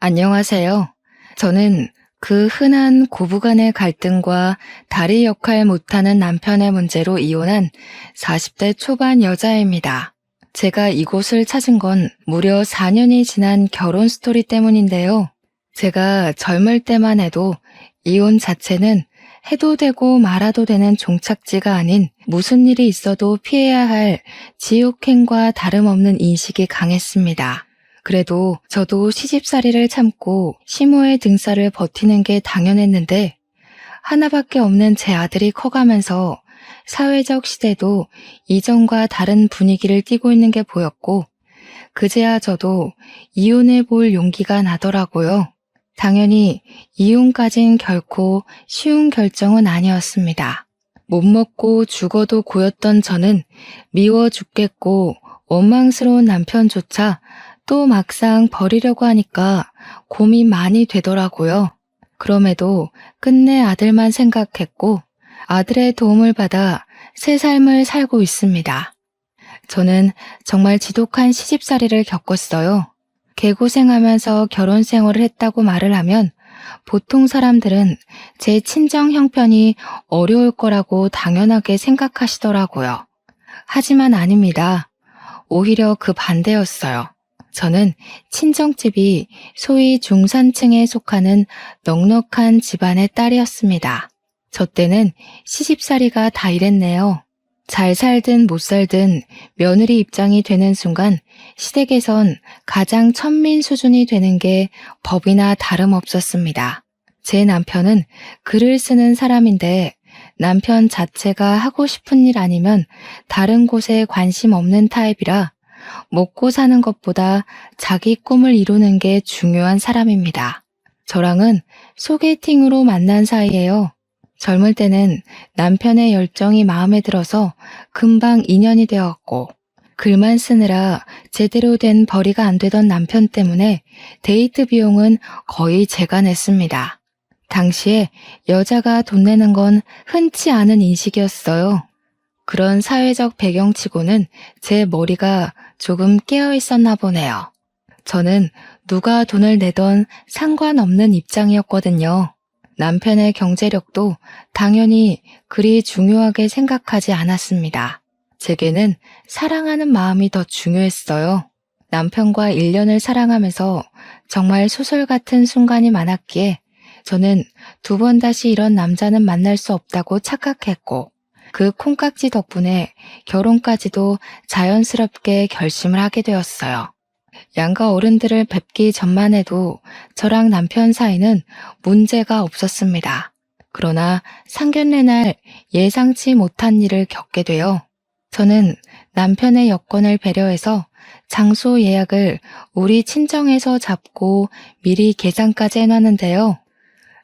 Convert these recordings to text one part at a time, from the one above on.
안녕하세요. 저는 그 흔한 고부간의 갈등과 다리 역할 못하는 남편의 문제로 이혼한 40대 초반 여자입니다. 제가 이곳을 찾은 건 무려 4년이 지난 결혼 스토리 때문인데요. 제가 젊을 때만 해도 이혼 자체는 해도 되고 말아도 되는 종착지가 아닌 무슨 일이 있어도 피해야 할 지옥행과 다름없는 인식이 강했습니다. 그래도 저도 시집살이를 참고 시모의 등살을 버티는 게 당연했는데 하나밖에 없는 제 아들이 커가면서 사회적 시대도 이전과 다른 분위기를 띠고 있는 게 보였고 그제야 저도 이혼해 볼 용기가 나더라고요. 당연히 이혼까진 결코 쉬운 결정은 아니었습니다. 못 먹고 죽어도 고였던 저는 미워 죽겠고 원망스러운 남편조차 또 막상 버리려고 하니까 고민 많이 되더라고요. 그럼에도 끝내 아들만 생각했고 아들의 도움을 받아 새 삶을 살고 있습니다. 저는 정말 지독한 시집살이를 겪었어요. 개고생하면서 결혼 생활을 했다고 말을 하면 보통 사람들은 제 친정 형편이 어려울 거라고 당연하게 생각하시더라고요. 하지만 아닙니다. 오히려 그 반대였어요. 저는 친정집이 소위 중산층에 속하는 넉넉한 집안의 딸이었습니다. 저 때는 시집살이가 다 이랬네요. 잘 살든 못 살든 며느리 입장이 되는 순간 시댁에선 가장 천민 수준이 되는 게 법이나 다름없었습니다. 제 남편은 글을 쓰는 사람인데 남편 자체가 하고 싶은 일 아니면 다른 곳에 관심 없는 타입이라 먹고 사는 것보다 자기 꿈을 이루는 게 중요한 사람입니다. 저랑은 소개팅으로 만난 사이예요. 젊을 때는 남편의 열정이 마음에 들어서 금방 인연이 되었고 글만 쓰느라 제대로 된 벌이가 안 되던 남편 때문에 데이트 비용은 거의 제가 냈습니다. 당시에 여자가 돈 내는 건 흔치 않은 인식이었어요. 그런 사회적 배경치고는 제 머리가 조금 깨어 있었나 보네요. 저는 누가 돈을 내던 상관없는 입장이었거든요. 남편의 경제력도 당연히 그리 중요하게 생각하지 않았습니다. 제게는 사랑하는 마음이 더 중요했어요. 남편과 1년을 사랑하면서 정말 소설 같은 순간이 많았기에 저는 2번 다시 이런 남자는 만날 수 없다고 착각했고 그 콩깍지 덕분에 결혼까지도 자연스럽게 결심을 하게 되었어요. 양가 어른들을 뵙기 전만 해도 저랑 남편 사이는 문제가 없었습니다. 그러나 상견례 날 예상치 못한 일을 겪게 되어 저는 남편의 여건을 배려해서 장소 예약을 우리 친정에서 잡고 미리 계산까지 해놨는데요.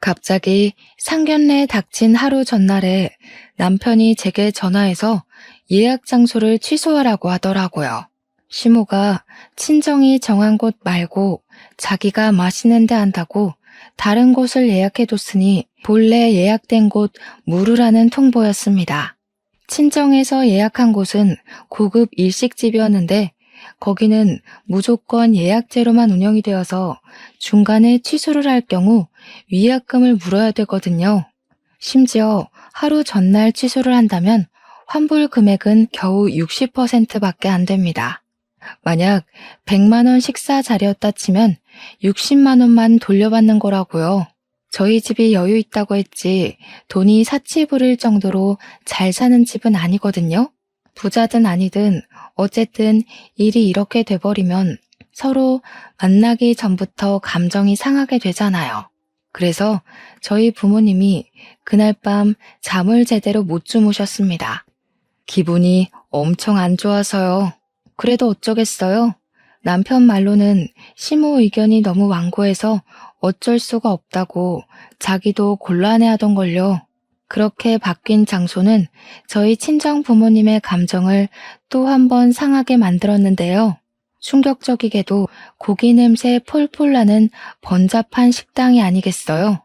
갑자기 상견례 닥친 하루 전날에 남편이 제게 전화해서 예약 장소를 취소하라고 하더라고요. 시모가 친정이 정한 곳 말고 자기가 맛있는 데 한다고 다른 곳을 예약해뒀으니 본래 예약된 곳 물으라는 통보였습니다. 친정에서 예약한 곳은 고급 일식집이었는데 거기는 무조건 예약제로만 운영이 되어서 중간에 취소를 할 경우 위약금을 물어야 되거든요. 심지어 하루 전날 취소를 한다면 환불 금액은 겨우 60%밖에 안 됩니다. 만약 100만 원 식사 자리였다 치면 60만 원만 돌려받는 거라고요. 저희 집이 여유 있다고 했지 돈이 사치 부릴 정도로 잘 사는 집은 아니거든요. 부자든 아니든 어쨌든 일이 이렇게 돼버리면 서로 만나기 전부터 감정이 상하게 되잖아요. 그래서 저희 부모님이 그날 밤 잠을 제대로 못 주무셨습니다. 기분이 엄청 안 좋아서요. 그래도 어쩌겠어요. 남편 말로는 시모 의견이 너무 완고해서 어쩔 수가 없다고 자기도 곤란해하던걸요. 그렇게 바뀐 장소는 저희 친정 부모님의 감정을 또 한 번 상하게 만들었는데요. 충격적이게도 고기 냄새 폴폴 나는 번잡한 식당이 아니겠어요?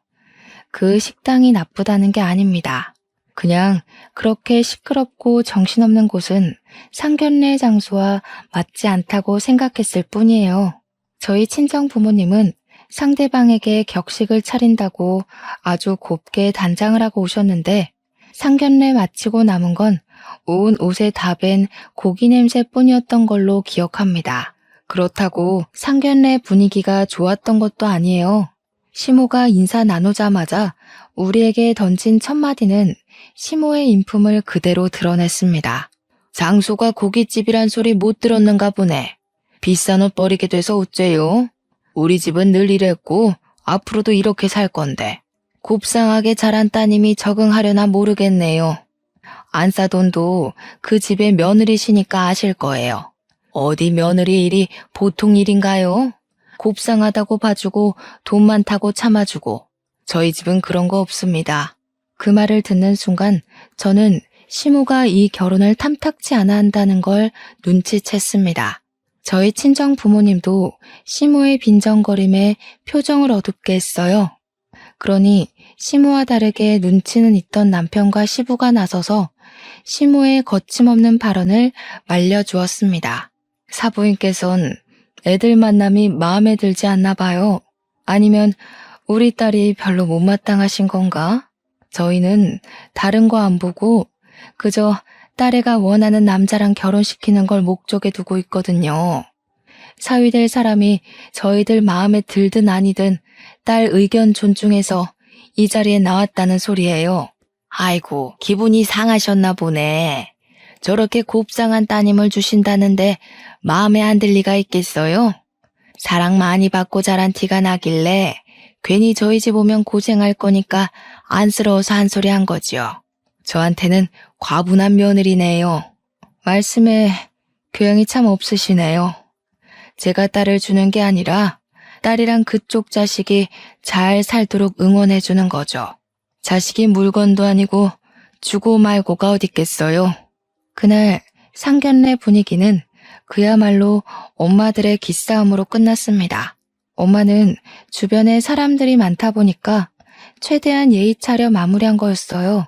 그 식당이 나쁘다는 게 아닙니다. 그냥 그렇게 시끄럽고 정신없는 곳은 상견례 장소와 맞지 않다고 생각했을 뿐이에요. 저희 친정 부모님은 상대방에게 격식을 차린다고 아주 곱게 단장을 하고 오셨는데 상견례 마치고 남은 건 온 옷에 다 밴 고기 냄새뿐이었던 걸로 기억합니다. 그렇다고 상견례 분위기가 좋았던 것도 아니에요. 시모가 인사 나누자마자 우리에게 던진 첫 마디는 시모의 인품을 그대로 드러냈습니다. 장소가 고깃집이란 소리 못 들었는가 보네. 비싼 옷 버리게 돼서 어째요? 우리 집은 늘 이랬고 앞으로도 이렇게 살 건데. 곱상하게 자란 따님이 적응하려나 모르겠네요. 안 싸돈도 그 집의 며느리시니까 아실 거예요. 어디 며느리 일이 보통 일인가요? 곱상하다고 봐주고 돈 많다고 참아주고 저희 집은 그런 거 없습니다. 그 말을 듣는 순간 저는 시모가 이 결혼을 탐탁치 않아 한다는 걸 눈치챘습니다. 저희 친정 부모님도 시모의 빈정거림에 표정을 어둡게 했어요. 그러니 시모와 다르게 눈치는 있던 남편과 시부가 나서서 시모의 거침없는 발언을 말려주었습니다. 사부인께선 애들 만남이 마음에 들지 않나 봐요. 아니면 우리 딸이 별로 못마땅하신 건가? 저희는 다른 거 안 보고 그저 딸애가 원하는 남자랑 결혼시키는 걸 목적에 두고 있거든요. 사위될 사람이 저희들 마음에 들든 아니든 딸 의견 존중해서 이 자리에 나왔다는 소리예요. 아이고, 기분이 상하셨나 보네. 저렇게 곱상한 따님을 주신다는데 마음에 안 들 리가 있겠어요? 사랑 많이 받고 자란 티가 나길래 괜히 저희 집 오면 고생할 거니까 안쓰러워서 한 소리 한 거지요. 저한테는 과분한 며느리네요. 말씀에 교양이 참 없으시네요. 제가 딸을 주는 게 아니라 딸이랑 그쪽 자식이 잘 살도록 응원해주는 거죠. 자식이 물건도 아니고 주고 말고가 어딨겠어요. 그날 상견례 분위기는 그야말로 엄마들의 기싸움으로 끝났습니다. 엄마는 주변에 사람들이 많다 보니까 최대한 예의 차려 마무리한 거였어요.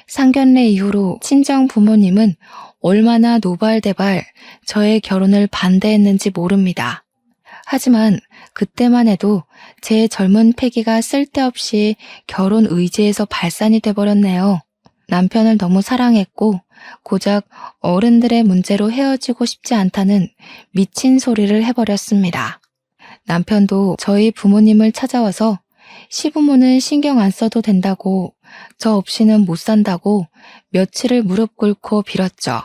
상견례 이후로 친정 부모님은 얼마나 노발대발 저의 결혼을 반대했는지 모릅니다. 하지만 그때만 해도 제 젊은 패기가 쓸데없이 결혼 의지에서 발산이 돼버렸네요. 남편을 너무 사랑했고 고작 어른들의 문제로 헤어지고 싶지 않다는 미친 소리를 해버렸습니다. 남편도 저희 부모님을 찾아와서 시부모는 신경 안 써도 된다고 저 없이는 못 산다고 며칠을 무릎 꿇고 빌었죠.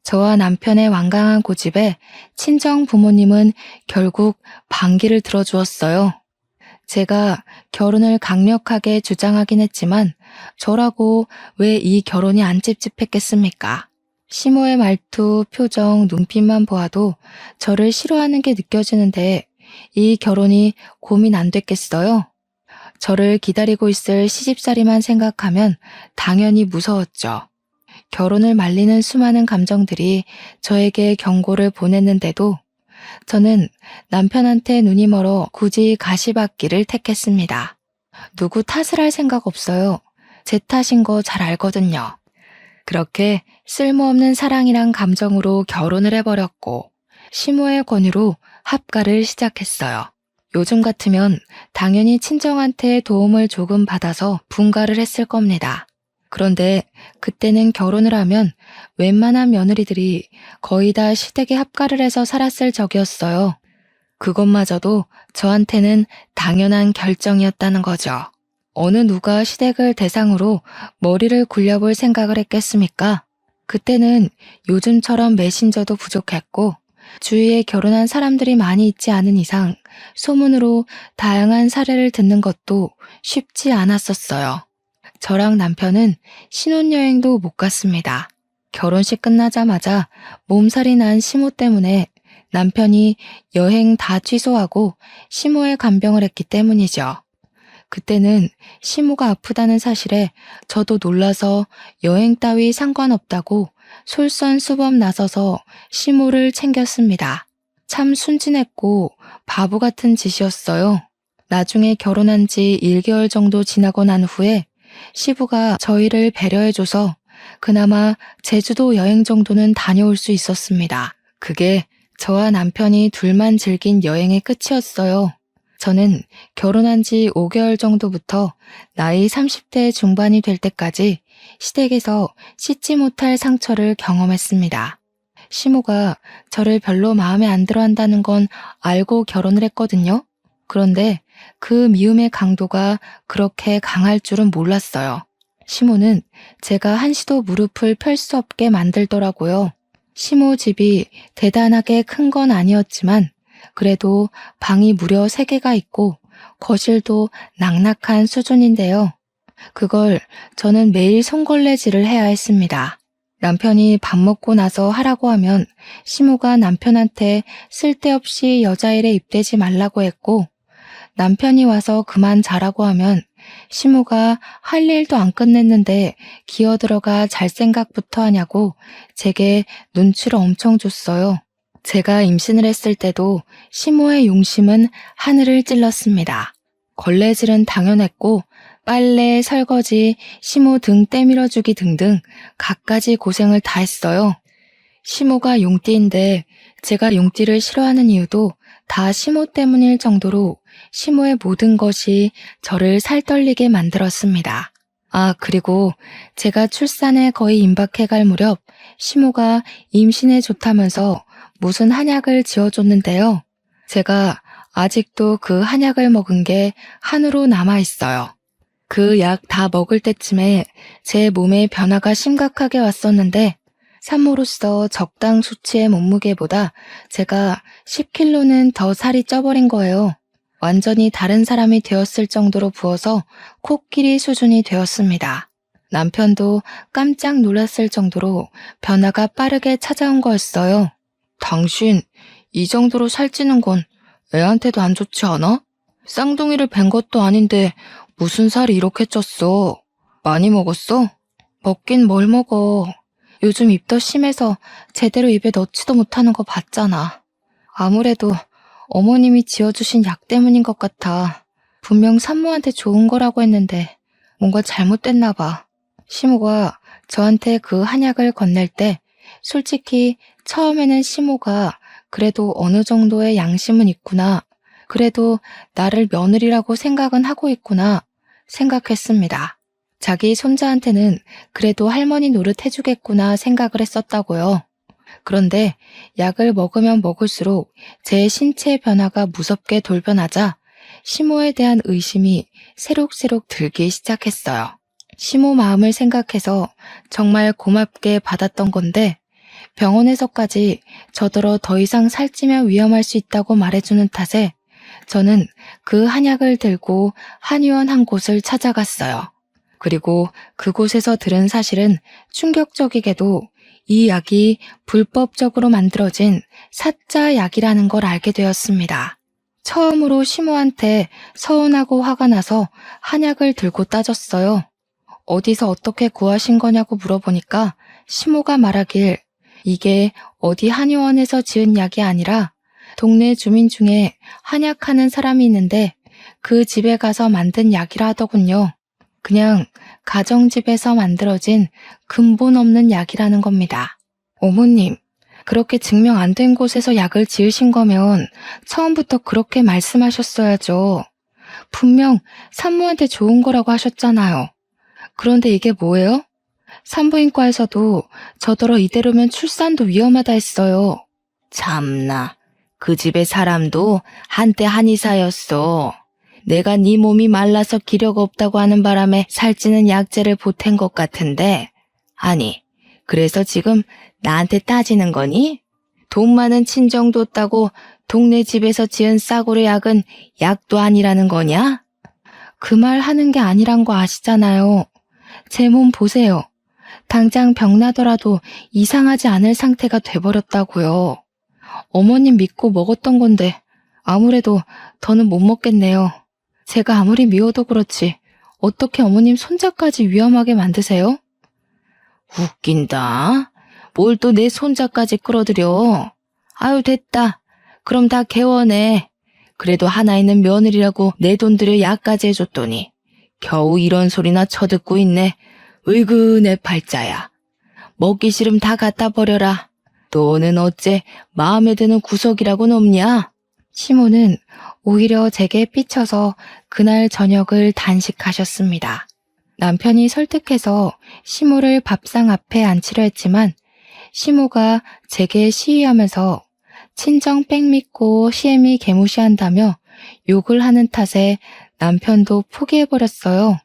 저와 남편의 완강한 고집에 친정 부모님은 결국 반기를 들어주었어요. 제가 결혼을 강력하게 주장하긴 했지만 저라고 왜 이 결혼이 안 찝찝했겠습니까? 시모의 말투, 표정, 눈빛만 보아도 저를 싫어하는 게 느껴지는데 이 결혼이 고민 안 됐겠어요? 저를 기다리고 있을 시집살이만 생각하면 당연히 무서웠죠. 결혼을 말리는 수많은 감정들이 저에게 경고를 보냈는데도 저는 남편한테 눈이 멀어 굳이 가시밭길을 택했습니다. 누구 탓을 할 생각 없어요. 제 탓인 거 잘 알거든요. 그렇게 쓸모없는 사랑이란 감정으로 결혼을 해버렸고 시모의 권유로 합가를 시작했어요. 요즘 같으면 당연히 친정한테 도움을 조금 받아서 분가를 했을 겁니다. 그런데 그때는 결혼을 하면 웬만한 며느리들이 거의 다 시댁에 합가를 해서 살았을 적이었어요. 그것마저도 저한테는 당연한 결정이었다는 거죠. 어느 누가 시댁을 대상으로 머리를 굴려볼 생각을 했겠습니까? 그때는 요즘처럼 메신저도 부족했고 주위에 결혼한 사람들이 많이 있지 않은 이상 소문으로 다양한 사례를 듣는 것도 쉽지 않았었어요. 저랑 남편은 신혼여행도 못 갔습니다. 결혼식 끝나자마자 몸살이 난 시모 때문에 남편이 여행 다 취소하고 시모의 간병을 했기 때문이죠. 그때는 시모가 아프다는 사실에 저도 놀라서 여행 따위 상관없다고 솔선수범 나서서 시모를 챙겼습니다. 참 순진했고 바보 같은 짓이었어요. 나중에 결혼한 지 1개월 정도 지나고 난 후에 시부가 저희를 배려해줘서 그나마 제주도 여행 정도는 다녀올 수 있었습니다. 그게 저와 남편이 둘만 즐긴 여행의 끝이었어요. 저는 결혼한 지 5개월 정도부터 나이 30대 중반이 될 때까지 시댁에서 씻지 못할 상처를 경험했습니다. 시모가 저를 별로 마음에 안 들어 한다는 건 알고 결혼을 했거든요. 그런데 그 미움의 강도가 그렇게 강할 줄은 몰랐어요. 시모는 제가 한시도 무릎을 펼 수 없게 만들더라고요. 시모 집이 대단하게 큰 건 아니었지만 그래도 방이 무려 3개가 있고 거실도 낙낙한 수준인데요. 그걸 저는 매일 손걸레질을 해야 했습니다. 남편이 밥 먹고 나서 하라고 하면 시모가 남편한테 쓸데없이 여자일에 입대지 말라고 했고, 남편이 와서 그만 자라고 하면 시모가 할 일도 안 끝냈는데 기어들어가 잘 생각부터 하냐고 제게 눈치를 엄청 줬어요. 제가 임신을 했을 때도 시모의 용심은 하늘을 찔렀습니다. 걸레질은 당연했고 빨래, 설거지, 시모 등 때밀어주기 등등 갖가지 고생을 다 했어요. 시모가 용띠인데 제가 용띠를 싫어하는 이유도 다 시모 때문일 정도로 시모의 모든 것이 저를 살떨리게 만들었습니다. 아, 그리고 제가 출산에 거의 임박해갈 무렵 시모가 임신에 좋다면서 무슨 한약을 지어줬는데요. 제가 아직도 그 한약을 먹은 게 한우로 남아있어요. 그 약 다 먹을 때쯤에 제 몸에 변화가 심각하게 왔었는데 산모로서 적당 수치의 몸무게보다 제가 10kg는 더 살이 쪄버린 거예요. 완전히 다른 사람이 되었을 정도로 부어서 코끼리 수준이 되었습니다. 남편도 깜짝 놀랐을 정도로 변화가 빠르게 찾아온 거였어요. 당신, 이 정도로 살찌는 건 애한테도 안 좋지 않아? 쌍둥이를 뵌 것도 아닌데 무슨 살이 이렇게 쪘어? 많이 먹었어? 먹긴 뭘 먹어. 요즘 입덧 심해서 제대로 입에 넣지도 못하는 거 봤잖아. 아무래도 어머님이 지어주신 약 때문인 것 같아. 분명 산모한테 좋은 거라고 했는데 뭔가 잘못됐나 봐. 시모가 저한테 그 한약을 건넬 때 솔직히 처음에는 시모가 그래도 어느 정도의 양심은 있구나. 그래도 나를 며느리라고 생각은 하고 있구나 생각했습니다. 자기 손자한테는 그래도 할머니 노릇 해주겠구나 생각을 했었다고요. 그런데 약을 먹으면 먹을수록 제 신체 변화가 무섭게 돌변하자 시모에 대한 의심이 새록새록 들기 시작했어요. 시모 마음을 생각해서 정말 고맙게 받았던 건데 병원에서까지 저더러 더 이상 살찌면 위험할 수 있다고 말해주는 탓에 저는 그 한약을 들고 한의원 한 곳을 찾아갔어요. 그리고 그곳에서 들은 사실은 충격적이게도 이 약이 불법적으로 만들어진 사짜 약이라는 걸 알게 되었습니다. 처음으로 시모한테 서운하고 화가 나서 한약을 들고 따졌어요. 어디서 어떻게 구하신 거냐고 물어보니까 시모가 말하길 이게 어디 한의원에서 지은 약이 아니라 동네 주민 중에 한약하는 사람이 있는데 그 집에 가서 만든 약이라 하더군요. 그냥 가정집에서 만들어진 근본 없는 약이라는 겁니다. 어머님, 그렇게 증명 안 된 곳에서 약을 지으신 거면 처음부터 그렇게 말씀하셨어야죠. 분명 산모한테 좋은 거라고 하셨잖아요. 그런데 이게 뭐예요? 산부인과에서도 저더러 이대로면 출산도 위험하다 했어요. 참나, 그 집의 사람도 한때 한의사였어. 내가 네 몸이 말라서 기력 없다고 하는 바람에 살찌는 약재를 보탠 것 같은데, 아니, 그래서 지금 나한테 따지는 거니? 돈 많은 친정 뒀다고 동네 집에서 지은 싸구려 약은 약도 아니라는 거냐? 그 말 하는 게 아니란 거 아시잖아요. 제 몸 보세요. 당장 병나더라도 이상하지 않을 상태가 돼버렸다고요. 어머님 믿고 먹었던 건데 아무래도 더는 못 먹겠네요. 제가 아무리 미워도 그렇지 어떻게 어머님 손자까지 위험하게 만드세요? 웃긴다. 뭘 또 내 손자까지 끌어들여. 아유 됐다. 그럼 다 개원해. 그래도 하나 있는 며느리라고 내 돈 들여 약까지 해줬더니 겨우 이런 소리나 쳐듣고 있네. 으이그 내 팔자야. 먹기 싫음 다 갖다 버려라. 너는 어째 마음에 드는 구석이라고는 없냐? 시모는 오히려 제게 삐쳐서 그날 저녁을 단식하셨습니다. 남편이 설득해서 시모를 밥상 앞에 앉히려 했지만 시모가 제게 시위하면서 친정 빽 믿고 시애미 개무시한다며 욕을 하는 탓에 남편도 포기해버렸어요.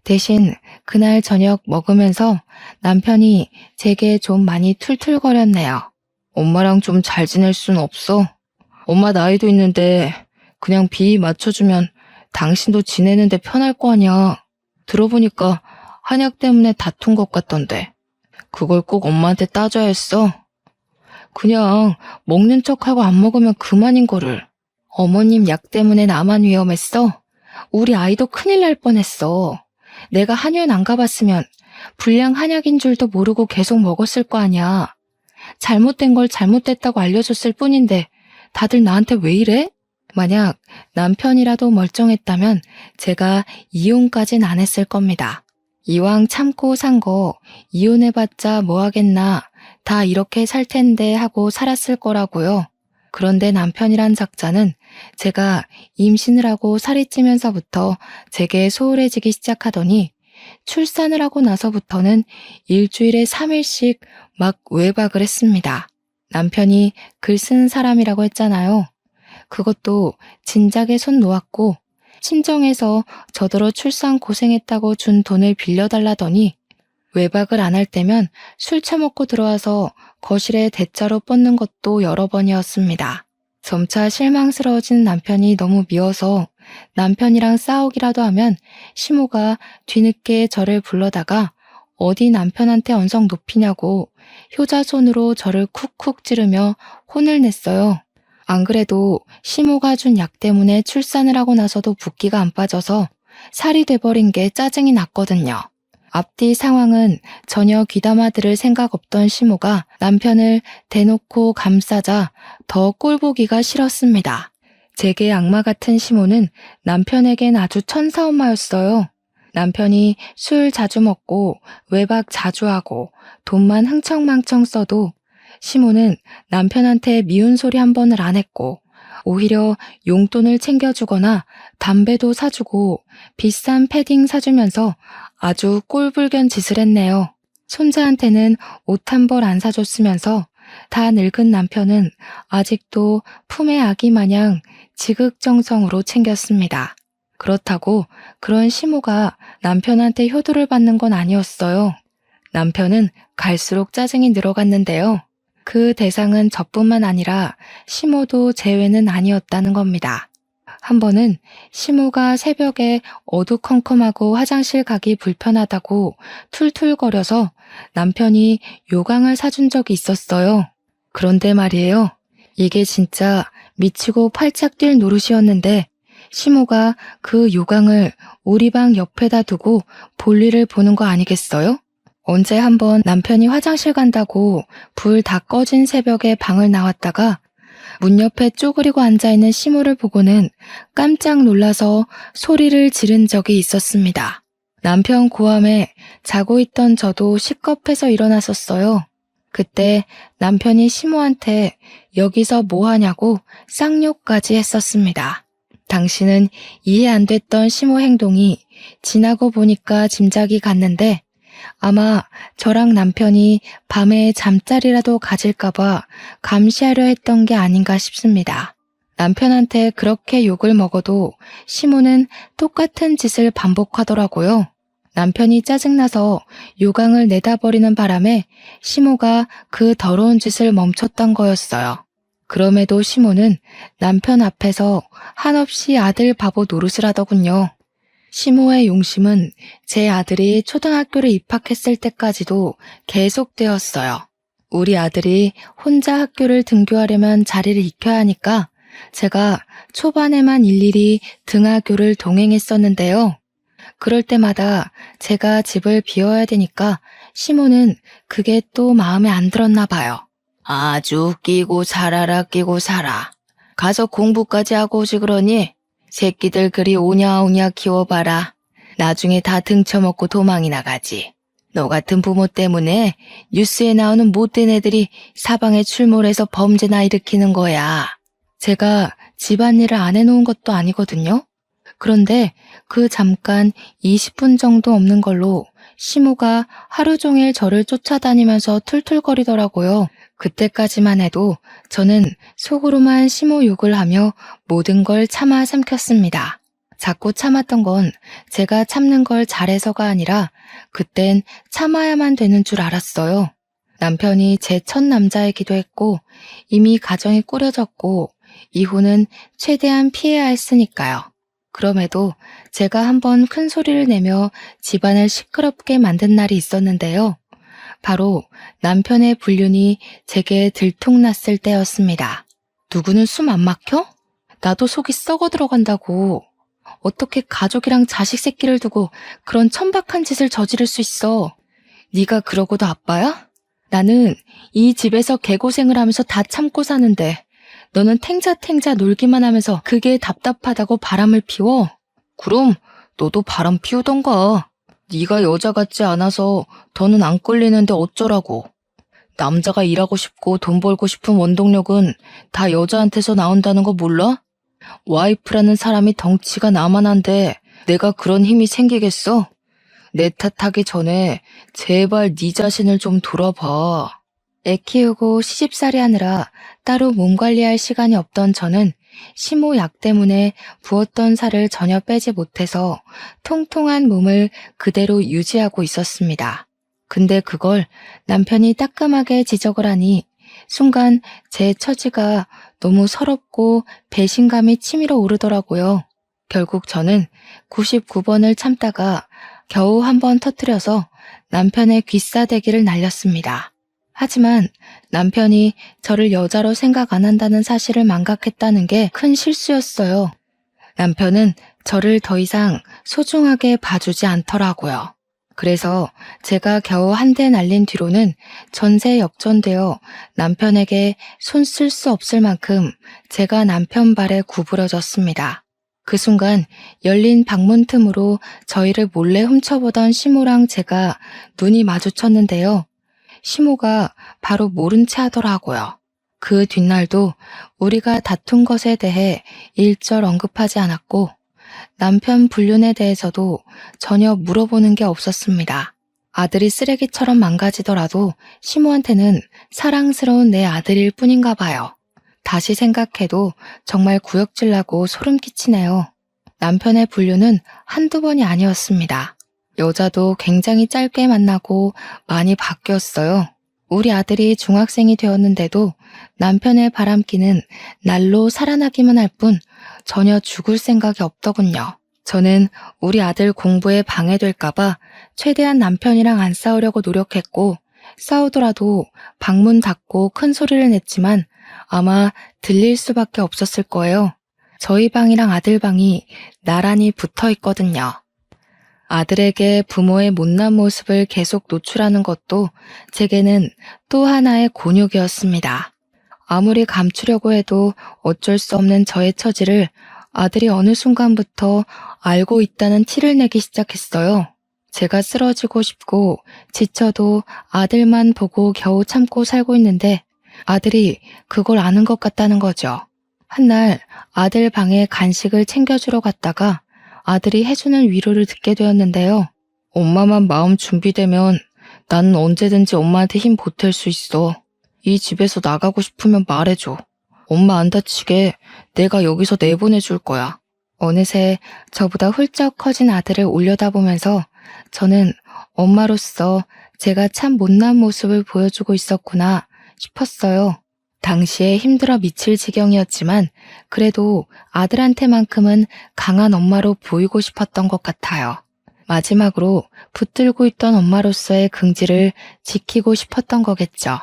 대신 그날 저녁 먹으면서 남편이 제게 좀 많이 툴툴거렸네요. 엄마랑 좀 잘 지낼 순 없어? 엄마 나이도 있는데 그냥 비위 맞춰주면 당신도 지내는데 편할 거 아니야. 들어보니까 한약 때문에 다툰 것 같던데. 그걸 꼭 엄마한테 따져야 했어? 그냥 먹는 척하고 안 먹으면 그만인 거를. 어머님 약 때문에 나만 위험했어? 우리 아이도 큰일 날 뻔했어. 내가 한의원 안 가봤으면 불량 한약인 줄도 모르고 계속 먹었을 거 아니야. 잘못된 걸 잘못됐다고 알려줬을 뿐인데 다들 나한테 왜 이래? 만약 남편이라도 멀쩡했다면 제가 이혼까진 안 했을 겁니다. 이왕 참고 산 거 이혼해봤자 뭐 하겠나, 다 이렇게 살 텐데 하고 살았을 거라고요. 그런데 남편이란 작자는 제가 임신을 하고 살이 찌면서부터 제게 소홀해지기 시작하더니 출산을 하고 나서부터는 일주일에 3일씩 막 외박을 했습니다. 남편이 글 쓰는 사람이라고 했잖아요. 그것도 진작에 손 놓았고 친정에서 저더러 출산 고생했다고 준 돈을 빌려달라더니 외박을 안 할 때면 술 처먹고 들어와서 거실에 대자로 뻗는 것도 여러 번이었습니다. 점차 실망스러워진 남편이 너무 미워서 남편이랑 싸우기라도 하면 시모가 뒤늦게 저를 불러다가 어디 남편한테 언성 높이냐고 효자손으로 저를 쿡쿡 찌르며 혼을 냈어요. 안 그래도 시모가 준 약 때문에 출산을 하고 나서도 붓기가 안 빠져서 살이 돼버린 게 짜증이 났거든요. 앞뒤 상황은 전혀 귀담아 들을 생각 없던 시모가 남편을 대놓고 감싸자 더 꼴보기가 싫었습니다. 제게 악마 같은 시모는 남편에겐 아주 천사엄마였어요. 남편이 술 자주 먹고 외박 자주 하고 돈만 흥청망청 써도 시모는 남편한테 미운 소리 한 번을 안 했고 오히려 용돈을 챙겨주거나 담배도 사주고 비싼 패딩 사주면서 아주 꼴불견 짓을 했네요. 손자한테는 옷 한 벌 안 사줬으면서 다 늙은 남편은 아직도 품의 아기 마냥 지극정성으로 챙겼습니다. 그렇다고 그런 시모가 남편한테 효도를 받는 건 아니었어요. 남편은 갈수록 짜증이 늘어갔는데요. 그 대상은 저뿐만 아니라 시모도 제외는 아니었다는 겁니다. 한 번은 시모가 새벽에 어두컴컴하고 화장실 가기 불편하다고 툴툴거려서 남편이 요강을 사준 적이 있었어요. 그런데 말이에요. 이게 진짜 미치고 팔짝 뛸 노릇이었는데 시모가 그 요강을 우리 방 옆에다 두고 볼일을 보는 거 아니겠어요? 언제 한번 남편이 화장실 간다고 불 다 꺼진 새벽에 방을 나왔다가 문 옆에 쪼그리고 앉아있는 시모를 보고는 깜짝 놀라서 소리를 지른 적이 있었습니다. 남편 고함에 자고 있던 저도 식겁해서 일어났었어요. 그때 남편이 시모한테 여기서 뭐 하냐고 쌍욕까지 했었습니다. 당신은 이해 안 됐던 시모 행동이 지나고 보니까 짐작이 갔는데 아마 저랑 남편이 밤에 잠자리라도 가질까봐 감시하려 했던 게 아닌가 싶습니다. 남편한테 그렇게 욕을 먹어도 시모는 똑같은 짓을 반복하더라고요. 남편이 짜증나서 요강을 내다버리는 바람에 시모가 그 더러운 짓을 멈췄던 거였어요. 그럼에도 시모는 남편 앞에서 한없이 아들 바보 노릇을 하더군요. 시모의 용심은 제 아들이 초등학교를 입학했을 때까지도 계속되었어요. 우리 아들이 혼자 학교를 등교하려면 자리를 익혀야 하니까 제가 초반에만 일일이 등하교를 동행했었는데요. 그럴 때마다 제가 집을 비워야 되니까 시모는 그게 또 마음에 안 들었나 봐요. 아주 끼고 살아라 끼고 살아. 가서 공부까지 하고 오지 그러니? 새끼들 그리 오냐오냐 키워봐라. 나중에 다 등쳐먹고 도망이 나가지. 너 같은 부모 때문에 뉴스에 나오는 못된 애들이 사방에 출몰해서 범죄나 일으키는 거야. 제가 집안일을 안 해놓은 것도 아니거든요. 그런데 그 잠깐 20분 정도 없는 걸로 시모가 하루 종일 저를 쫓아다니면서 툴툴거리더라고요. 그때까지만 해도 저는 속으로만 시모 욕을 하며 모든 걸 참아 삼켰습니다. 자꾸 참았던 건 제가 참는 걸 잘해서가 아니라 그땐 참아야만 되는 줄 알았어요. 남편이 제 첫 남자이기도 했고 이미 가정이 꾸려졌고 이혼은 최대한 피해야 했으니까요. 그럼에도 제가 한번 큰 소리를 내며 집안을 시끄럽게 만든 날이 있었는데요. 바로 남편의 불륜이 제게 들통났을 때였습니다. 누구는 숨 안 막혀? 나도 속이 썩어 들어간다고. 어떻게 가족이랑 자식 새끼를 두고 그런 천박한 짓을 저지를 수 있어? 네가 그러고도 아빠야? 나는 이 집에서 개고생을 하면서 다 참고 사는데 너는 탱자탱자 놀기만 하면서 그게 답답하다고 바람을 피워? 그럼 너도 바람 피우던가. 네가 여자 같지 않아서 더는 안 끌리는데 어쩌라고. 남자가 일하고 싶고 돈 벌고 싶은 원동력은 다 여자한테서 나온다는 거 몰라? 와이프라는 사람이 덩치가 나만한데 내가 그런 힘이 생기겠어? 내 탓하기 전에 제발 네 자신을 좀 돌아봐. 애 키우고 시집살이 하느라 따로 몸 관리할 시간이 없던 저는 시모 약 때문에 부었던 살을 전혀 빼지 못해서 통통한 몸을 그대로 유지하고 있었습니다. 근데 그걸 남편이 따끔하게 지적을 하니 순간 제 처지가 너무 서럽고 배신감이 치밀어 오르더라고요. 결국 저는 99번을 참다가 겨우 한 번 터뜨려서 남편의 귀싸대기를 날렸습니다. 하지만 남편이 저를 여자로 생각 안 한다는 사실을 망각했다는 게 큰 실수였어요. 남편은 저를 더 이상 소중하게 봐주지 않더라고요. 그래서 제가 겨우 한 대 날린 뒤로는 전세 역전되어 남편에게 손 쓸 수 없을 만큼 제가 남편 발에 구부러졌습니다. 그 순간 열린 방문 틈으로 저희를 몰래 훔쳐보던 시모랑 제가 눈이 마주쳤는데요. 시모가 바로 모른 채 하더라고요. 그 뒷날도 우리가 다툰 것에 대해 일절 언급하지 않았고 남편 불륜에 대해서도 전혀 물어보는 게 없었습니다. 아들이 쓰레기처럼 망가지더라도 시모한테는 사랑스러운 내 아들일 뿐인가 봐요. 다시 생각해도 정말 구역질나고 소름 끼치네요. 남편의 불륜은 한두 번이 아니었습니다. 여자도 굉장히 짧게 만나고 많이 바뀌었어요. 우리 아들이 중학생이 되었는데도 남편의 바람기는 날로 살아나기만 할 뿐 전혀 죽을 생각이 없더군요. 저는 우리 아들 공부에 방해될까봐 최대한 남편이랑 안 싸우려고 노력했고 싸우더라도 방문 닫고 큰 소리를 냈지만 아마 들릴 수밖에 없었을 거예요. 저희 방이랑 아들 방이 나란히 붙어 있거든요. 아들에게 부모의 못난 모습을 계속 노출하는 것도 제게는 또 하나의 곤욕이었습니다. 아무리 감추려고 해도 어쩔 수 없는 저의 처지를 아들이 어느 순간부터 알고 있다는 티를 내기 시작했어요. 제가 쓰러지고 싶고 지쳐도 아들만 보고 겨우 참고 살고 있는데 아들이 그걸 아는 것 같다는 거죠. 한날 아들 방에 간식을 챙겨주러 갔다가 아들이 해주는 위로를 듣게 되었는데요. 엄마만 마음 준비되면 나는 언제든지 엄마한테 힘 보탤 수 있어. 이 집에서 나가고 싶으면 말해줘. 엄마 안 다치게 내가 여기서 내보내줄 거야. 어느새 저보다 훌쩍 커진 아들을 올려다보면서 저는 엄마로서 제가 참 못난 모습을 보여주고 있었구나 싶었어요. 당시에 힘들어 미칠 지경이었지만 그래도 아들한테만큼은 강한 엄마로 보이고 싶었던 것 같아요. 마지막으로 붙들고 있던 엄마로서의 긍지를 지키고 싶었던 거겠죠.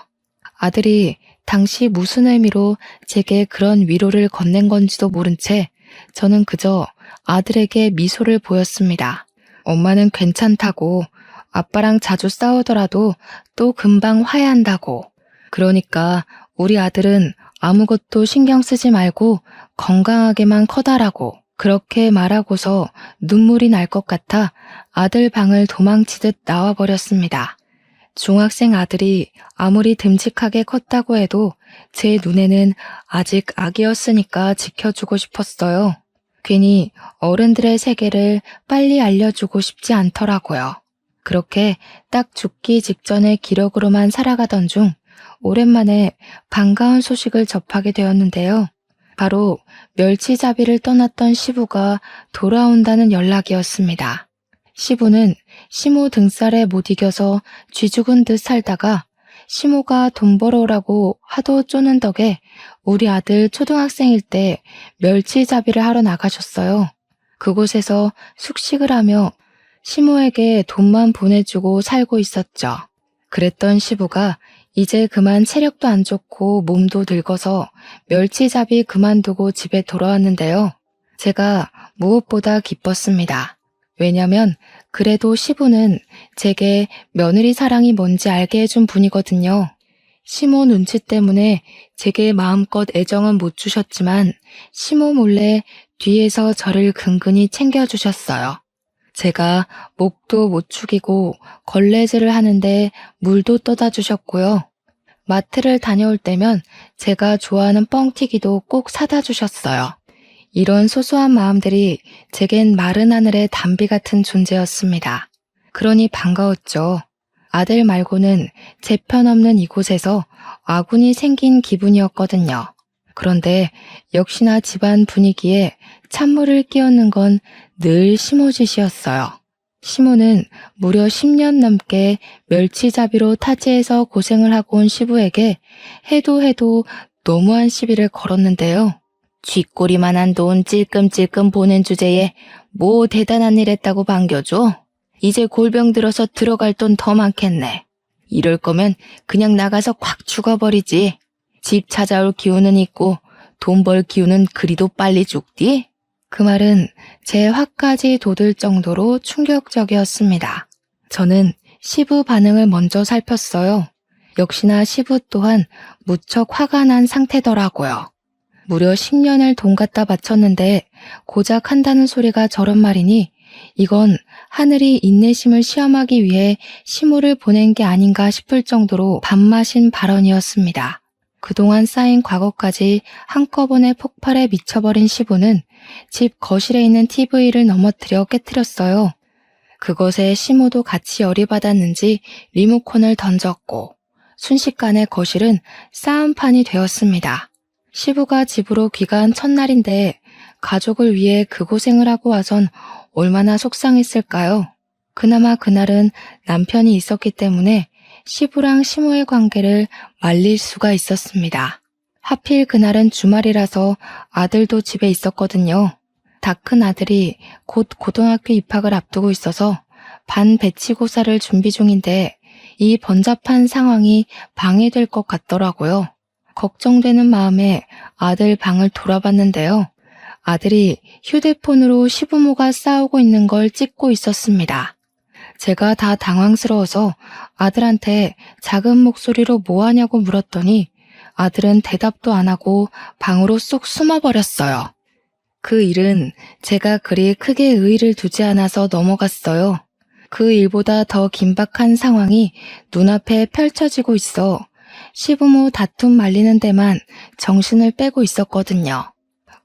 아들이 당시 무슨 의미로 제게 그런 위로를 건넨 건지도 모른 채 저는 그저 아들에게 미소를 보였습니다. 엄마는 괜찮다고, 아빠랑 자주 싸우더라도 또 금방 화해한다고. 그러니까 우리 아들은 아무것도 신경 쓰지 말고 건강하게만 커다라고. 그렇게 말하고서 눈물이 날 것 같아 아들 방을 도망치듯 나와버렸습니다. 중학생 아들이 아무리 듬직하게 컸다고 해도 제 눈에는 아직 아기였으니까 지켜주고 싶었어요. 괜히 어른들의 세계를 빨리 알려주고 싶지 않더라고요. 그렇게 딱 죽기 직전의 기력으로만 살아가던 중 오랜만에 반가운 소식을 접하게 되었는데요. 바로 멸치잡이를 떠났던 시부가 돌아온다는 연락이었습니다. 시부는 시모 등살에 못 이겨서 쥐죽은 듯 살다가 시모가 돈 벌어오라고 하도 쪼는 덕에 우리 아들 초등학생일 때 멸치잡이를 하러 나가셨어요. 그곳에서 숙식을 하며 시모에게 돈만 보내주고 살고 있었죠. 그랬던 시부가 이제 그만 체력도 안 좋고 몸도 늙어서 멸치잡이 그만두고 집에 돌아왔는데요. 제가 무엇보다 기뻤습니다. 왜냐면 그래도 시부는 제게 며느리 사랑이 뭔지 알게 해준 분이거든요. 시모 눈치 때문에 제게 마음껏 애정은 못 주셨지만 시모 몰래 뒤에서 저를 근근히 챙겨주셨어요. 제가 목도 못 축이고 걸레질을 하는데 물도 떠다 주셨고요. 마트를 다녀올 때면 제가 좋아하는 뻥튀기도 꼭 사다 주셨어요. 이런 소소한 마음들이 제겐 마른 하늘의 단비 같은 존재였습니다. 그러니 반가웠죠. 아들 말고는 제 편 없는 이곳에서 아군이 생긴 기분이었거든요. 그런데 역시나 집안 분위기에 찬물을 끼얹는 건 늘 시모 짓이었어요. 시모는 무려 10년 넘게 멸치잡이로 타지에서 고생을 하고 온 시부에게 해도 너무한 시비를 걸었는데요. 쥐꼬리만한 돈 찔끔찔끔 보낸 주제에 뭐 대단한 일 했다고 반겨줘? 이제 골병 들어서 들어갈 돈 더 많겠네. 이럴 거면 그냥 나가서 콱 죽어버리지. 집 찾아올 기운은 있고 돈 벌 기운은 그리도 빨리 죽디? 그 말은 제 화까지 돋을 정도로 충격적이었습니다. 저는 시부 반응을 먼저 살폈어요. 역시나 시부 또한 무척 화가 난 상태더라고요. 무려 10년을 돈 갖다 바쳤는데 고작 한다는 소리가 저런 말이니 이건 하늘이 인내심을 시험하기 위해 시모를 보낸 게 아닌가 싶을 정도로 밥맛인 발언이었습니다. 그동안 쌓인 과거까지 한꺼번에 폭발해 미쳐버린 시부는 집 거실에 있는 TV를 넘어뜨려 깨트렸어요. 그것에 시모도 같이 열이 받았는지 리모컨을 던졌고 순식간에 거실은 싸움판이 되었습니다. 시부가 집으로 귀가한 첫날인데 가족을 위해 그 고생을 하고 와선 얼마나 속상했을까요? 그나마 그날은 남편이 있었기 때문에 시부랑 시모의 관계를 말릴 수가 있었습니다. 하필 그날은 주말이라서 아들도 집에 있었거든요. 다 큰 아들이 곧 고등학교 입학을 앞두고 있어서 반배치고사를 준비 중인데 이 번잡한 상황이 방해될 것 같더라고요. 걱정되는 마음에 아들 방을 돌아봤는데요. 아들이 휴대폰으로 시부모가 싸우고 있는 걸 찍고 있었습니다. 제가 다 당황스러워서 아들한테 작은 목소리로 뭐 하냐고 물었더니 아들은 대답도 안 하고 방으로 쏙 숨어버렸어요. 그 일은 제가 그리 크게 의의를 두지 않아서 넘어갔어요. 그 일보다 더 긴박한 상황이 눈앞에 펼쳐지고 있어 시부모 다툼 말리는 데만 정신을 빼고 있었거든요.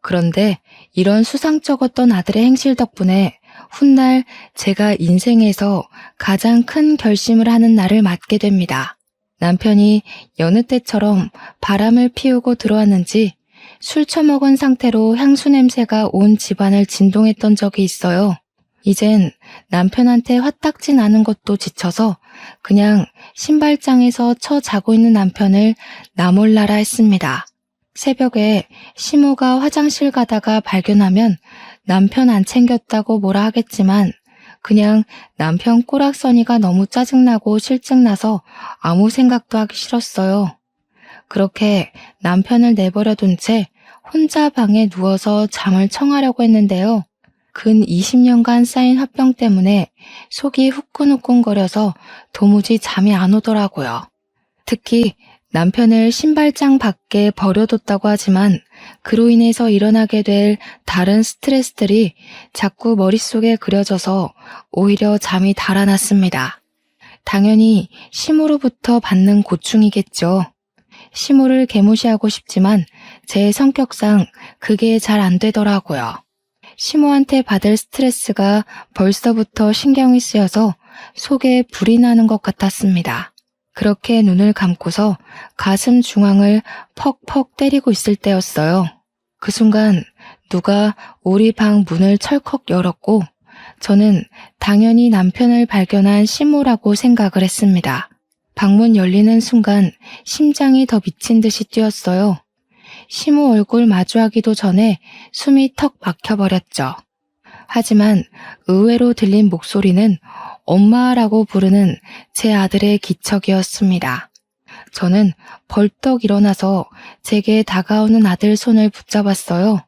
그런데 이런 수상쩍었던 아들의 행실 덕분에 훗날 제가 인생에서 가장 큰 결심을 하는 날을 맞게 됩니다. 남편이 여느 때처럼 바람을 피우고 들어왔는지 술 처먹은 상태로 향수 냄새가 온 집안을 진동했던 적이 있어요. 이젠 남편한테 화딱지 나는 것도 지쳐서 그냥 신발장에서 처 자고 있는 남편을 나몰라라 했습니다. 새벽에 시모가 화장실 가다가 발견하면 남편 안 챙겼다고 뭐라 하겠지만 그냥 남편 꼬락서니가 너무 짜증나고 실증나서 아무 생각도 하기 싫었어요. 그렇게 남편을 내버려둔 채 혼자 방에 누워서 잠을 청하려고 했는데요. 근 20년간 쌓인 화병 때문에 속이 후끈후끈거려서 도무지 잠이 안 오더라고요. 특히 남편을 신발장 밖에 버려뒀다고 하지만 그로 인해서 일어나게 될 다른 스트레스들이 자꾸 머릿속에 그려져서 오히려 잠이 달아났습니다. 당연히 시모로부터 받는 고충이겠죠. 시모를 개무시하고 싶지만 제 성격상 그게 잘 안 되더라고요. 시모한테 받을 스트레스가 벌써부터 신경이 쓰여서 속에 불이 나는 것 같았습니다. 그렇게 눈을 감고서 가슴 중앙을 퍽퍽 때리고 있을 때였어요. 그 순간 누가 우리 방 문을 철컥 열었고 저는 당연히 남편을 발견한 시모라고 생각을 했습니다. 방문 열리는 순간 심장이 더 미친 듯이 뛰었어요. 시모 얼굴 마주하기도 전에 숨이 턱 막혀버렸죠. 하지만 의외로 들린 목소리는 엄마라고 부르는 제 아들의 기척이었습니다. 저는 벌떡 일어나서 제게 다가오는 아들 손을 붙잡았어요.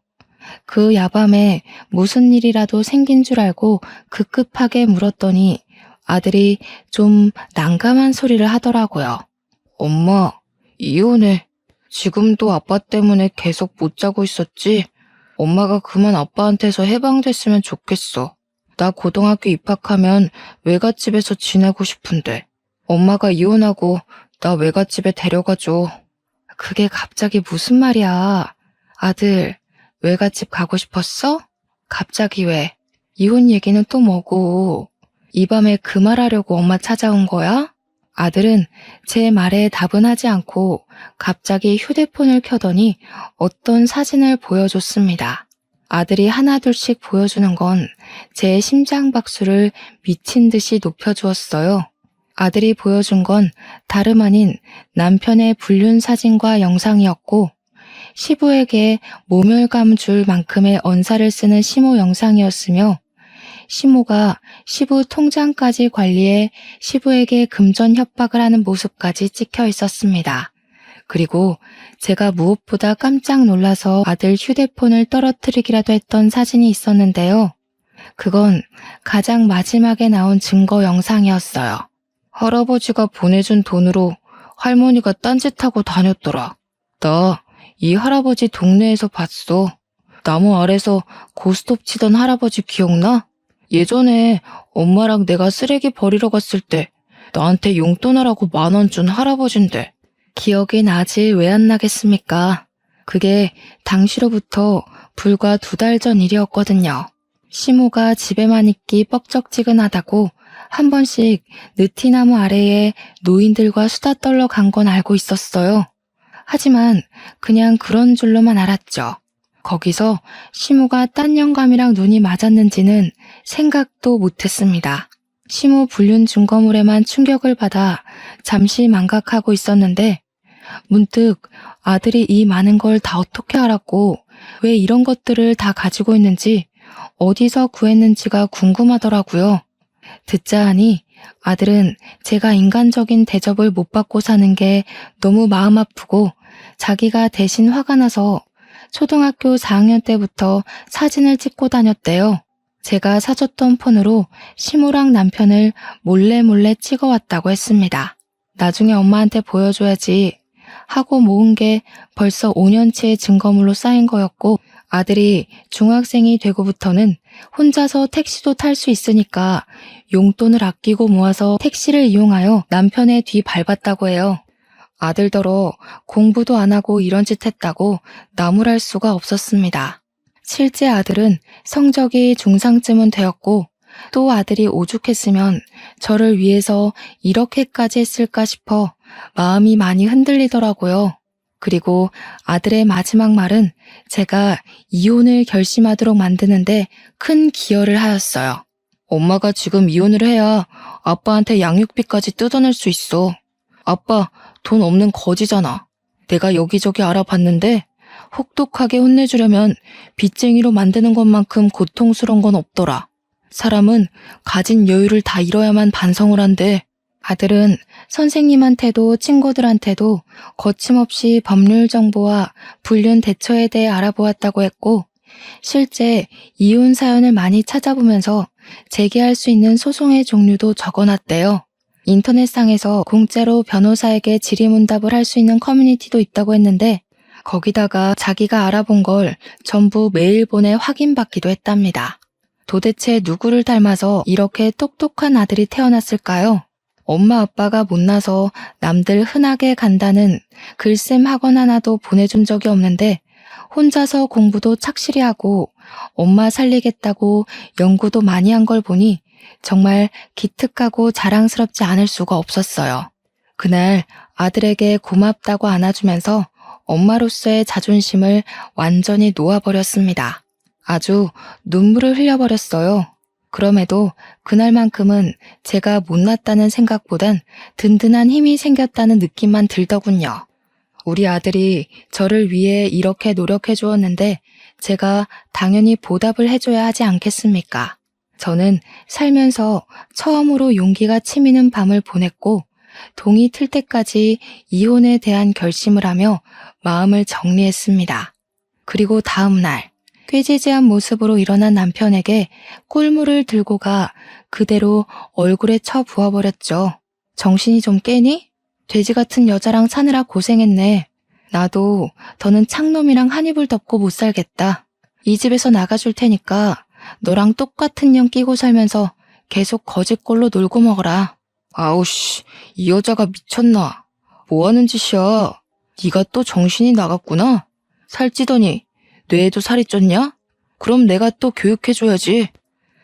그 야밤에 무슨 일이라도 생긴 줄 알고 급급하게 물었더니 아들이 좀 난감한 소리를 하더라고요. 엄마, 이혼해. 지금도 아빠 때문에 계속 못 자고 있었지? 엄마가 그만 아빠한테서 해방됐으면 좋겠어. 나 고등학교 입학하면 외갓집에서 지내고 싶은데. 엄마가 이혼하고 나 외갓집에 데려가줘. 그게 갑자기 무슨 말이야. 아들, 외갓집 가고 싶었어? 갑자기 왜? 이혼 얘기는 또 뭐고? 이 밤에 그 말하려고 엄마 찾아온 거야? 아들은 제 말에 답은 하지 않고 갑자기 휴대폰을 켜더니 어떤 사진을 보여줬습니다. 아들이 하나둘씩 보여주는 건 제 심장 박수를 미친 듯이 높여주었어요. 아들이 보여준 건 다름 아닌 남편의 불륜 사진과 영상이었고 시부에게 모멸감 줄 만큼의 언사를 쓰는 시모 영상이었으며 시모가 시부 통장까지 관리해 시부에게 금전 협박을 하는 모습까지 찍혀 있었습니다. 그리고 제가 무엇보다 깜짝 놀라서 아들 휴대폰을 떨어뜨리기라도 했던 사진이 있었는데요. 그건 가장 마지막에 나온 증거 영상이었어요. 할아버지가 보내준 돈으로 할머니가 딴짓하고 다녔더라. 나 이 할아버지 동네에서 봤어. 나무 아래서 고스톱 치던 할아버지 기억나? 예전에 엄마랑 내가 쓰레기 버리러 갔을 때 나한테 용돈 하라고 10,000원 준 할아버진데. 기억이 나지 왜 안 나겠습니까? 그게 당시로부터 불과 2달 전 일이었거든요. 시모가 집에만 있기 뻑적지근하다고 한 번씩 느티나무 아래에 노인들과 수다 떨러 간 건 알고 있었어요. 하지만 그냥 그런 줄로만 알았죠. 거기서 시모가 딴 영감이랑 눈이 맞았는지는 생각도 못했습니다. 시모 불륜 증거물에만 충격을 받아 잠시 망각하고 있었는데 문득 아들이 이 많은 걸 다 어떻게 알았고 왜 이런 것들을 다 가지고 있는지 어디서 구했는지가 궁금하더라고요. 듣자 하니 아들은 제가 인간적인 대접을 못 받고 사는 게 너무 마음 아프고 자기가 대신 화가 나서 초등학교 4학년 때부터 사진을 찍고 다녔대요. 제가 사줬던 폰으로 시모랑 남편을 몰래 찍어왔다고 했습니다. 나중에 엄마한테 보여줘야지 하고 모은 게 벌써 5년치의 증거물로 쌓인 거였고 아들이 중학생이 되고부터는 혼자서 택시도 탈 수 있으니까 용돈을 아끼고 모아서 택시를 이용하여 남편의 뒤 밟았다고 해요. 아들더러 공부도 안 하고 이런 짓 했다고 나무랄 수가 없었습니다. 실제 아들은 성적이 중상쯤은 되었고 또 아들이 오죽했으면 저를 위해서 이렇게까지 했을까 싶어 마음이 많이 흔들리더라고요. 그리고 아들의 마지막 말은 제가 이혼을 결심하도록 만드는데 큰 기여를 하였어요. 엄마가 지금 이혼을 해야 아빠한테 양육비까지 뜯어낼 수 있어. 아빠 돈 없는 거지잖아. 내가 여기저기 알아봤는데 혹독하게 혼내주려면 빚쟁이로 만드는 것만큼 고통스러운 건 없더라. 사람은 가진 여유를 다 잃어야만 반성을 한대. 아들은 선생님한테도 친구들한테도 거침없이 법률 정보와 불륜 대처에 대해 알아보았다고 했고 실제 이혼 사연을 많이 찾아보면서 제기할 수 있는 소송의 종류도 적어놨대요. 인터넷상에서 공짜로 변호사에게 질의응답을 할 수 있는 커뮤니티도 있다고 했는데 거기다가 자기가 알아본 걸 전부 메일 보내 확인받기도 했답니다. 도대체 누구를 닮아서 이렇게 똑똑한 아들이 태어났을까요? 엄마 아빠가 못나서 남들 흔하게 간다는 글쌤 학원 하나도 보내준 적이 없는데 혼자서 공부도 착실히 하고 엄마 살리겠다고 연구도 많이 한 걸 보니 정말 기특하고 자랑스럽지 않을 수가 없었어요. 그날 아들에게 고맙다고 안아주면서 엄마로서의 자존심을 완전히 놓아버렸습니다. 아주 눈물을 흘려버렸어요. 그럼에도 그날만큼은 제가 못났다는 생각보단 든든한 힘이 생겼다는 느낌만 들더군요. 우리 아들이 저를 위해 이렇게 노력해 주었는데 제가 당연히 보답을 해줘야 하지 않겠습니까? 저는 살면서 처음으로 용기가 치미는 밤을 보냈고 동이 틀 때까지 이혼에 대한 결심을 하며 마음을 정리했습니다. 그리고 다음 날 꾀지지한 모습으로 일어난 남편에게 꿀물을 들고 가 그대로 얼굴에 쳐 부어버렸죠. 정신이 좀 깨니? 돼지 같은 여자랑 사느라 고생했네. 나도 더는 창놈이랑 한 이불 덮고 못 살겠다. 이 집에서 나가줄 테니까 너랑 똑같은 년 끼고 살면서 계속 거짓골로 놀고 먹어라. 아우씨, 이 여자가 미쳤나? 뭐하는 짓이야? 네가 또 정신이 나갔구나? 살찌더니 뇌에도 살이 쪘냐? 그럼 내가 또 교육해줘야지.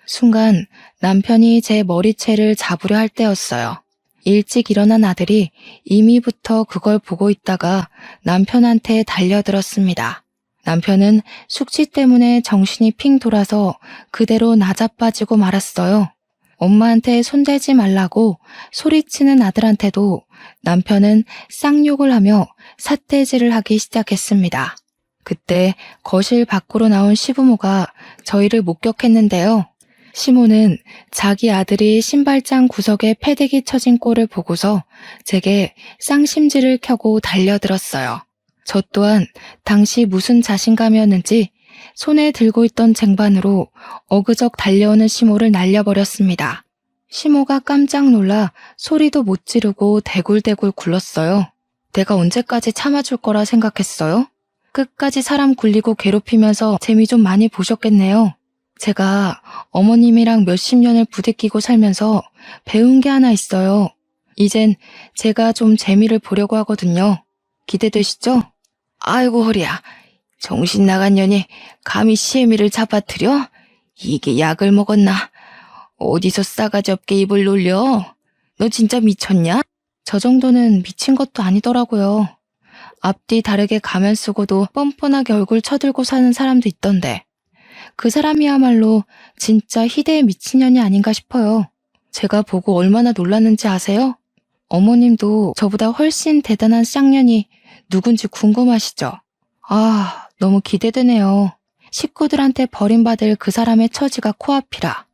순간 남편이 제 머리채를 잡으려 할 때였어요. 일찍 일어난 아들이 이미부터 그걸 보고 있다가 남편한테 달려들었습니다. 남편은 숙취 때문에 정신이 핑 돌아서 그대로 나자빠지고 말았어요. 엄마한테 손대지 말라고 소리치는 아들한테도 남편은 쌍욕을 하며 삿대질을 하기 시작했습니다. 그때 거실 밖으로 나온 시부모가 저희를 목격했는데요. 시모는 자기 아들이 신발장 구석에 패대기 쳐진 꼴을 보고서 제게 쌍심지를 켜고 달려들었어요. 저 또한 당시 무슨 자신감이었는지 손에 들고 있던 쟁반으로 어그적 달려오는 시모를 날려버렸습니다. 시모가 깜짝 놀라 소리도 못 지르고 대굴대굴 굴렀어요. 내가 언제까지 참아줄 거라 생각했어요? 끝까지 사람 굴리고 괴롭히면서 재미 좀 많이 보셨겠네요. 제가 어머님이랑 몇십 년을 부대끼고 살면서 배운 게 하나 있어요. 이젠 제가 좀 재미를 보려고 하거든요. 기대되시죠? 아이고 허리야. 정신 나간 년이 감히 시애미를 잡아뜨려? 이게 약을 먹었나? 어디서 싸가지 없게 입을 놀려? 너 진짜 미쳤냐? 저 정도는 미친 것도 아니더라고요. 앞뒤 다르게 가면 쓰고도 뻔뻔하게 얼굴 쳐들고 사는 사람도 있던데 그 사람이야말로 진짜 희대의 미친년이 아닌가 싶어요. 제가 보고 얼마나 놀랐는지 아세요? 어머님도 저보다 훨씬 대단한 쌍년이 누군지 궁금하시죠? 아, 너무 기대되네요. 식구들한테 버림받을 그 사람의 처지가 코앞이라.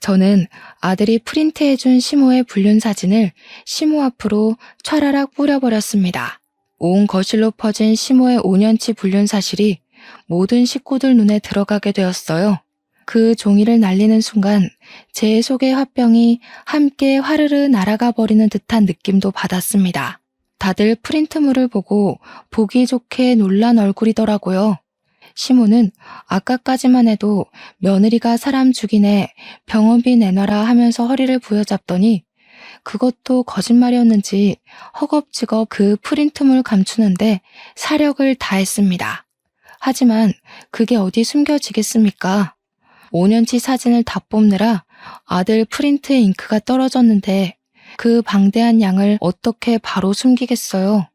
저는 아들이 프린트해준 시모의 불륜 사진을 시모 앞으로 촤라락 뿌려버렸습니다. 온 거실로 퍼진 시모의 5년치 불륜 사실이 모든 식구들 눈에 들어가게 되었어요. 그 종이를 날리는 순간 제 속의 화병이 함께 화르르 날아가 버리는 듯한 느낌도 받았습니다. 다들 프린트물을 보고 보기 좋게 놀란 얼굴이더라고요. 시모는 아까까지만 해도 며느리가 사람 죽이네 병원비 내놔라 하면서 허리를 부여잡더니 그것도 거짓말이었는지 허겁지겁 그 프린트물 감추는데 사력을 다했습니다. 하지만 그게 어디 숨겨지겠습니까? 5년치 사진을 다 뽑느라 아들 프린트의 잉크가 떨어졌는데 그 방대한 양을 어떻게 바로 숨기겠어요?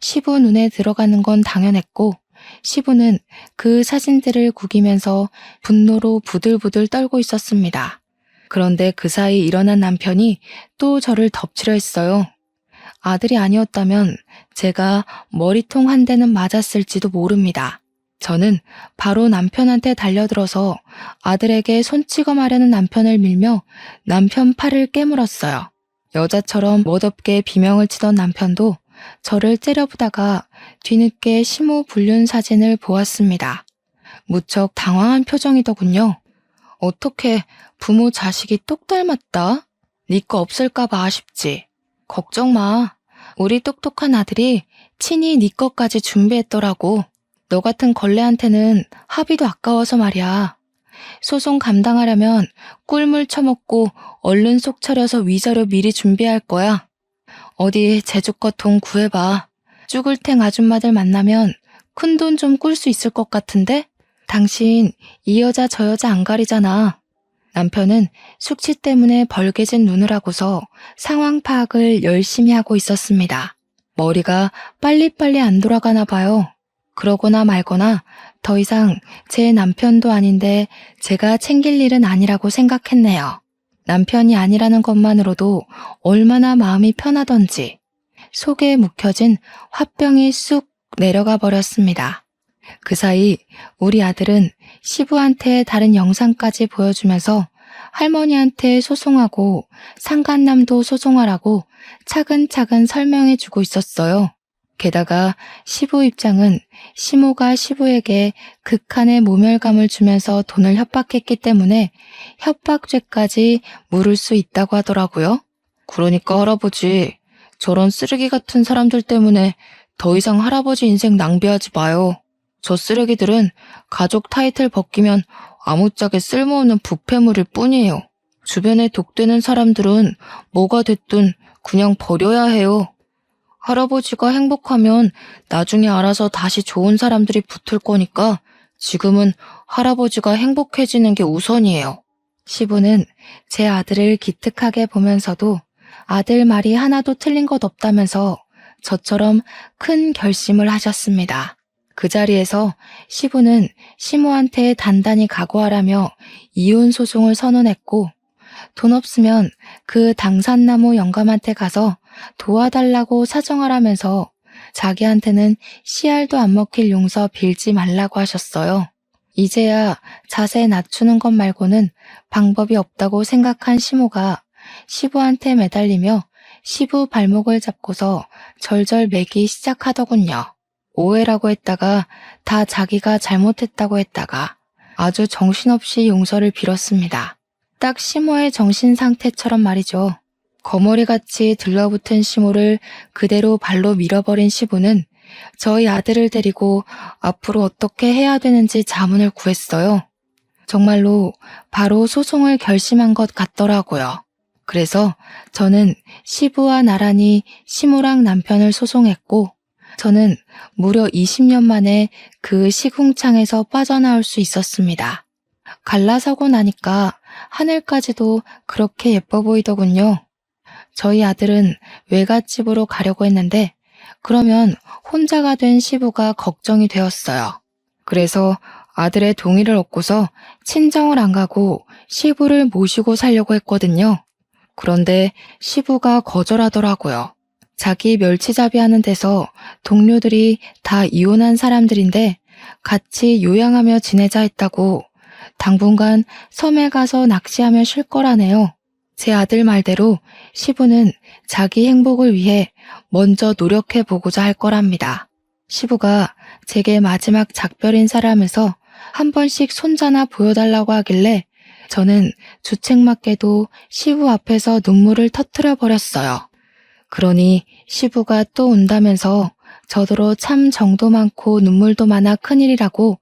시부 눈에 들어가는 건 당연했고 시부는 그 사진들을 구기면서 분노로 부들부들 떨고 있었습니다. 그런데 그 사이 일어난 남편이 또 저를 덮치려 했어요. 아들이 아니었다면 제가 머리통 한 대는 맞았을지도 모릅니다. 저는 바로 남편한테 달려들어서 아들에게 손찌검 하려는 남편을 밀며 남편 팔을 깨물었어요. 여자처럼 멋없게 비명을 치던 남편도 저를 째려보다가 뒤늦게 시모 불륜 사진을 보았습니다. 무척 당황한 표정이더군요. 어떻게 부모 자식이 똑 닮았다? 네 거 없을까봐 아쉽지. 걱정 마. 우리 똑똑한 아들이 친히 네 것까지 준비했더라고. 너 같은 걸레한테는 합의도 아까워서 말이야. 소송 감당하려면 꿀물 처먹고 얼른 속 차려서 위자료 미리 준비할 거야. 어디 제주껏 돈 구해봐. 쭈글탱 아줌마들 만나면 큰 돈 좀 꿀 수 있을 것 같은데? 당신 이 여자 저 여자 안 가리잖아. 남편은 숙취 때문에 벌개진 눈을 하고서 상황 파악을 열심히 하고 있었습니다. 머리가 빨리빨리 안 돌아가나 봐요. 그러거나 말거나 더 이상 제 남편도 아닌데 제가 챙길 일은 아니라고 생각했네요. 남편이 아니라는 것만으로도 얼마나 마음이 편하던지 속에 묵혀진 화병이 쑥 내려가 버렸습니다. 그 사이 우리 아들은 시부한테 다른 영상까지 보여주면서 할머니한테 소송하고 상간남도 소송하라고 차근차근 설명해주고 있었어요. 게다가 시부 입장은 시모가 시부에게 극한의 모멸감을 주면서 돈을 협박했기 때문에 협박죄까지 물을 수 있다고 하더라고요. 그러니까 할아버지, 저런 쓰레기 같은 사람들 때문에 더 이상 할아버지 인생 낭비하지 마요. 저 쓰레기들은 가족 타이틀 벗기면 아무짝에 쓸모없는 부패물일 뿐이에요. 주변에 독되는 사람들은 뭐가 됐든 그냥 버려야 해요. 할아버지가 행복하면 나중에 알아서 다시 좋은 사람들이 붙을 거니까 지금은 할아버지가 행복해지는 게 우선이에요. 시부는 제 아들을 기특하게 보면서도 아들 말이 하나도 틀린 것 없다면서 저처럼 큰 결심을 하셨습니다. 그 자리에서 시부는 시모한테 단단히 각오하라며 이혼 소송을 선언했고 돈 없으면 그 당산나무 영감한테 가서 도와달라고 사정하라면서 자기한테는 씨알도 안 먹힐 용서 빌지 말라고 하셨어요. 이제야 자세 낮추는 것 말고는 방법이 없다고 생각한 시모가 시부한테 매달리며 시부 발목을 잡고서 절절 매기 시작하더군요. 오해라고 했다가 다 자기가 잘못했다고 했다가 아주 정신없이 용서를 빌었습니다. 딱 시모의 정신 상태처럼 말이죠. 거머리같이 들러붙은 시모를 그대로 발로 밀어버린 시부는 저희 아들을 데리고 앞으로 어떻게 해야 되는지 자문을 구했어요. 정말로 바로 소송을 결심한 것 같더라고요. 그래서 저는 시부와 나란히 시모랑 남편을 소송했고 저는 무려 20년 만에 그 시궁창에서 빠져나올 수 있었습니다. 갈라서고 나니까 하늘까지도 그렇게 예뻐 보이더군요. 저희 아들은 외갓집으로 가려고 했는데 그러면 혼자가 된 시부가 걱정이 되었어요. 그래서 아들의 동의를 얻고서 친정을 안 가고 시부를 모시고 살려고 했거든요. 그런데 시부가 거절하더라고요. 자기 멸치잡이 하는 데서 동료들이 다 이혼한 사람들인데 같이 요양하며 지내자 했다고 당분간 섬에 가서 낚시하며 쉴 거라네요. 제 아들 말대로 시부는 자기 행복을 위해 먼저 노력해보고자 할 거랍니다. 시부가 제게 마지막 작별 인사를 하면서 한 번씩 손자나 보여달라고 하길래 저는 주책맞게도 시부 앞에서 눈물을 터뜨려 버렸어요. 그러니 시부가 또 운다면서 저더러 참 정도 많고 눈물도 많아 큰일이라고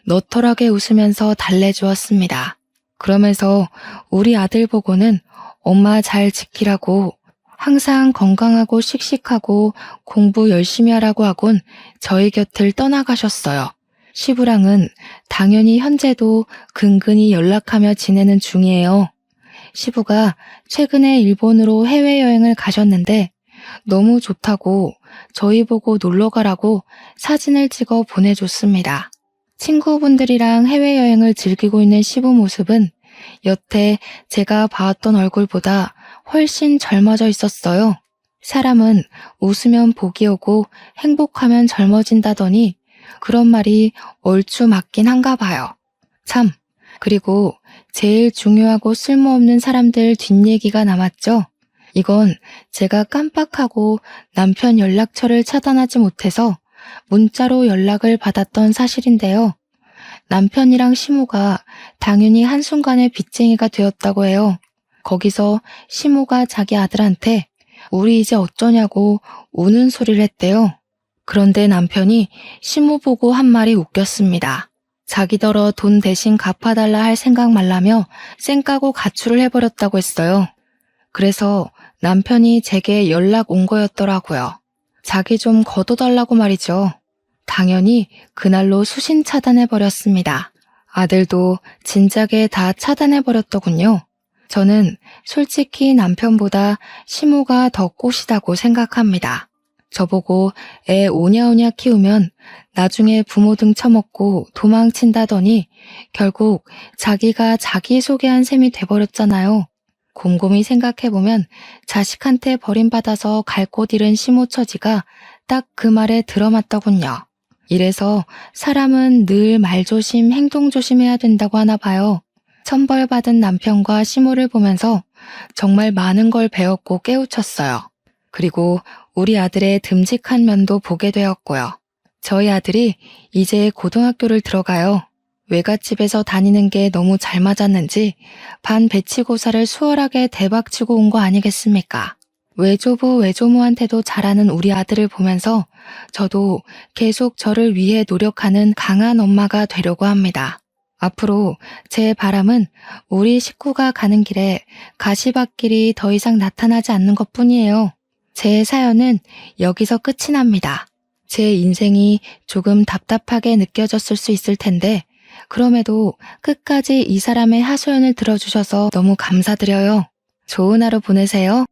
너털하게 웃으면서 달래주었습니다. 그러면서 우리 아들 보고는 엄마 잘 지키라고 항상 건강하고 씩씩하고 공부 열심히 하라고 하곤 저희 곁을 떠나가셨어요. 시부랑은 당연히 현재도 근근히 연락하며 지내는 중이에요. 시부가 최근에 일본으로 해외여행을 가셨는데 너무 좋다고 저희 보고 놀러가라고 사진을 찍어 보내줬습니다. 친구분들이랑 해외여행을 즐기고 있는 시부 모습은 여태 제가 봐왔던 얼굴보다 훨씬 젊어져 있었어요. 사람은 웃으면 복이 오고 행복하면 젊어진다더니 그런 말이 얼추 맞긴 한가 봐요. 참, 그리고 제일 중요하고 쓸모없는 사람들 뒷얘기가 남았죠. 이건 제가 깜빡하고 남편 연락처를 차단하지 못해서 문자로 연락을 받았던 사실인데요. 남편이랑 시모가 당연히 한순간에 빚쟁이가 되었다고 해요. 거기서 시모가 자기 아들한테 우리 이제 어쩌냐고 우는 소리를 했대요. 그런데 남편이 시모 보고 한 말이 웃겼습니다. 자기더러 돈 대신 갚아달라 할 생각 말라며 쌩까고 가출을 해버렸다고 했어요. 그래서 남편이 제게 연락 온 거였더라고요. 자기 좀 거둬달라고 말이죠. 당연히 그날로 수신 차단해버렸습니다. 아들도 진작에 다 차단해버렸더군요. 저는 솔직히 남편보다 시모가 더 꽃이다고 생각합니다. 저보고 애 오냐오냐 키우면 나중에 부모 등 처먹고 도망친다더니 결국 자기가 자기 소개한 셈이 돼버렸잖아요. 곰곰이 생각해보면 자식한테 버림받아서 갈 곳 잃은 시모 처지가 딱 그 말에 들어맞더군요. 이래서 사람은 늘 말조심, 행동조심해야 된다고 하나 봐요. 천벌받은 남편과 시모를 보면서 정말 많은 걸 배웠고 깨우쳤어요. 그리고 우리 아들의 듬직한 면도 보게 되었고요. 저희 아들이 이제 고등학교를 들어가요. 외갓집에서 다니는 게 너무 잘 맞았는지 반 배치고사를 수월하게 대박치고 온 거 아니겠습니까? 외조부 외조모한테도 잘하는 우리 아들을 보면서 저도 계속 저를 위해 노력하는 강한 엄마가 되려고 합니다. 앞으로 제 바람은 우리 식구가 가는 길에 가시밭길이 더 이상 나타나지 않는 것뿐이에요. 제 사연은 여기서 끝이 납니다. 제 인생이 조금 답답하게 느껴졌을 수 있을 텐데 그럼에도 끝까지 이 사람의 하소연을 들어주셔서 너무 감사드려요. 좋은 하루 보내세요.